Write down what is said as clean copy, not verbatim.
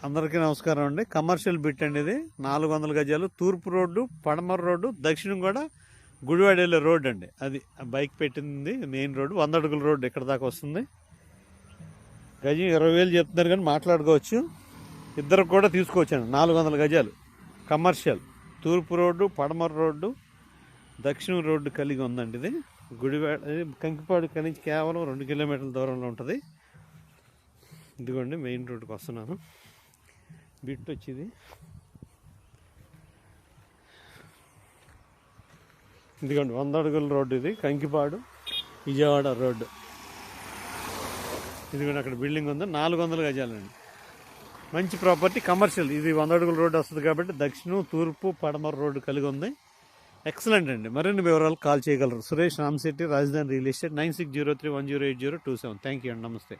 అందరికీ నమస్కారం అండి. కమర్షియల్ బిట్ అండి ఇది. 400 గజాలు, తూర్పు రోడ్డు, పడమర రోడ్డు, దక్షిణం కూడా గుడివాడ వెళ్ళే రోడ్డు అండి. అది బైక్ పెట్టింది మెయిన్ రోడ్డు. 100 అడుగుల రోడ్డు ఇక్కడ దాకా వస్తుంది. గజం 20,000 చెప్తున్నారు కానీ మాట్లాడుకోవచ్చు. ఇద్దరు కూడా తీసుకోవచ్చాను. 400 గజాలు కమర్షియల్, తూర్పు రోడ్డు, పడమర రోడ్డు, దక్షిణం రోడ్డు కలిగి ఉందండి. ఇది గుడివాడ కంకిపాడు నుంచి కేవలం 2 కిలోమీటర్ల దూరంలో ఉంటుంది. ఇదిగోండి మెయిన్ రోడ్డుకి వస్తున్నాను. బిట్ వచ్చింది. ఇదిగోండి 100 అడుగుల రోడ్డు. ఇది కంకిపాడు విజయవాడ రోడ్డు. ఇదిగోండి అక్కడ బిల్డింగ్ ఉంది. 400 గజాలండి. మంచి ప్రాపర్టీ, కమర్షియల్. ఇది 100 అడుగుల రోడ్డు వస్తుంది కాబట్టి దక్షిణం, తూర్పు, పడమర రోడ్డు కలిగి ఉంది. ఎక్సలెంట్ అండి. మరిన్ని వివరాలు కాల్ చేయగలరు. సురేష్ రామశెట్టి, రాజధాని రియల్ ఎస్టేట్, 9603108027. థ్యాంక్ యూ అండి. నమస్తే.